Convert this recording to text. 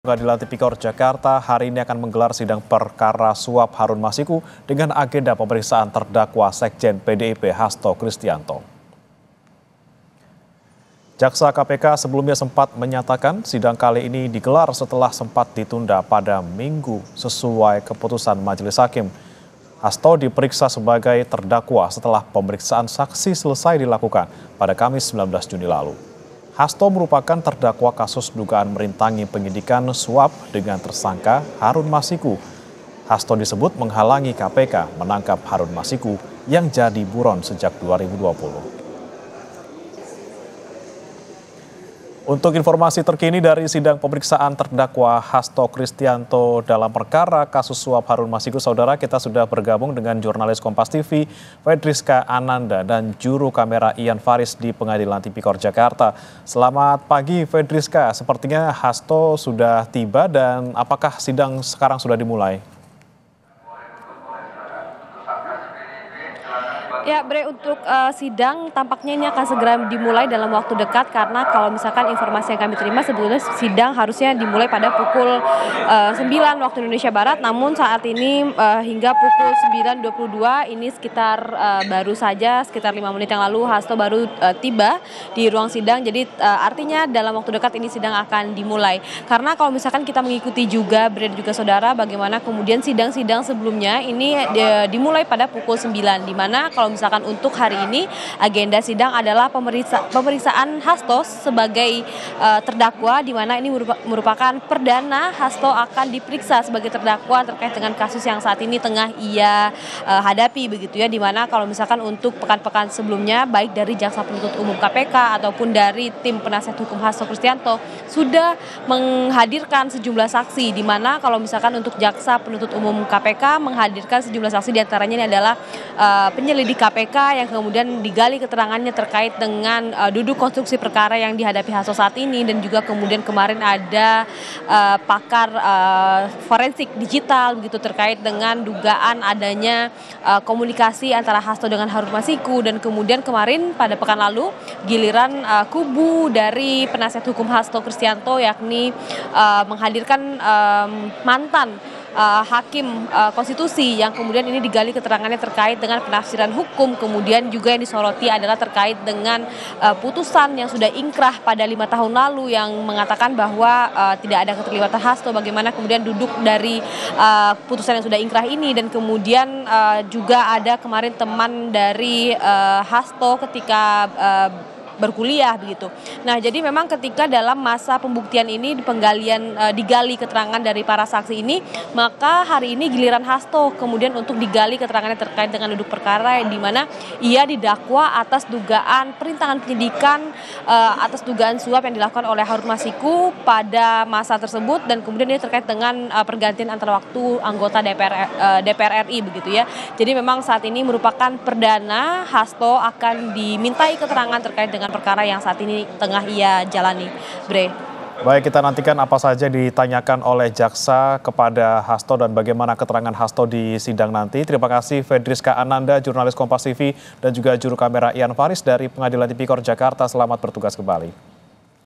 Pengadilan Tipikor Jakarta hari ini akan menggelar sidang perkara suap Harun Masiku dengan agenda pemeriksaan terdakwa Sekjen PDIP Hasto Kristianto. Jaksa KPK sebelumnya sempat menyatakan sidang kali ini digelar setelah sempat ditunda pada Minggu sesuai keputusan Majelis Hakim. Hasto diperiksa sebagai terdakwa setelah pemeriksaan saksi selesai dilakukan pada Kamis 19 Juni lalu. Hasto merupakan terdakwa kasus dugaan merintangi penyidikan suap dengan tersangka Harun Masiku. Hasto disebut menghalangi KPK menangkap Harun Masiku yang jadi buron sejak 2020. Untuk informasi terkini dari sidang pemeriksaan terdakwa Hasto Kristianto dalam perkara kasus suap Harun Masiku, saudara, kita sudah bergabung dengan jurnalis Kompas TV, Fedriska Ananda, dan juru kamera Ian Faris di Pengadilan Tipikor Jakarta. Selamat pagi, Fedriska. Sepertinya Hasto sudah tiba dan apakah sidang sekarang sudah dimulai? Ya, Bre, untuk sidang tampaknya ini akan segera dimulai dalam waktu dekat karena kalau misalkan informasi yang kami terima sebetulnya sidang harusnya dimulai pada pukul 9 waktu Indonesia Barat, namun saat ini hingga pukul 9.22 ini sekitar baru saja sekitar 5 menit yang lalu Hasto baru tiba di ruang sidang. Jadi artinya dalam waktu dekat ini sidang akan dimulai. Karena kalau misalkan kita mengikuti juga, Bre, juga saudara, bagaimana kemudian sidang-sidang sebelumnya ini dimulai pada pukul 9, di mana kalau misalkan untuk hari ini agenda sidang adalah pemeriksaan Hasto sebagai terdakwa, di mana ini merupakan perdana Hasto akan diperiksa sebagai terdakwa terkait dengan kasus yang saat ini tengah ia hadapi begitu ya, di mana kalau misalkan untuk pekan-pekan sebelumnya baik dari Jaksa Penuntut Umum KPK ataupun dari tim penasihat hukum Hasto Kristianto sudah menghadirkan sejumlah saksi, di mana kalau misalkan untuk Jaksa Penuntut Umum KPK menghadirkan sejumlah saksi, diantaranya ini adalah penyelidik KPK yang kemudian digali keterangannya terkait dengan duduk konstruksi perkara yang dihadapi Hasto saat ini, dan juga kemudian kemarin ada pakar forensik digital begitu terkait dengan dugaan adanya komunikasi antara Hasto dengan Harun Masiku, dan kemudian kemarin pada pekan lalu giliran kubu dari penasihat hukum Hasto Kristianto yakni menghadirkan mantan hakim konstitusi yang kemudian ini digali keterangannya terkait dengan penafsiran hukum. Kemudian juga yang disoroti adalah terkait dengan putusan yang sudah ingkrah pada 5 tahun lalu yang mengatakan bahwa tidak ada keterlibatan Hasto, bagaimana kemudian duduk dari putusan yang sudah ingkrah ini, dan kemudian juga ada kemarin teman dari Hasto ketika berkuliah begitu. Nah, jadi memang ketika dalam masa pembuktian ini digali keterangan dari para saksi ini, maka hari ini giliran Hasto kemudian untuk digali keterangannya terkait dengan duduk perkara yang dimana ia didakwa atas dugaan perintangan penyidikan atas dugaan suap yang dilakukan oleh Harun Masiku pada masa tersebut, dan kemudian ini terkait dengan pergantian antara waktu anggota DPR RI begitu ya. Jadi memang saat ini merupakan perdana Hasto akan dimintai keterangan terkait dengan perkara yang saat ini tengah ia jalani, Bre. Baik, kita nantikan apa saja ditanyakan oleh jaksa kepada Hasto dan bagaimana keterangan Hasto di sidang nanti. Terima kasih Fedriska Ananda, jurnalis Kompas TV, dan juga juru kamera Ian Faris dari Pengadilan Tipikor Jakarta. Selamat bertugas kembali.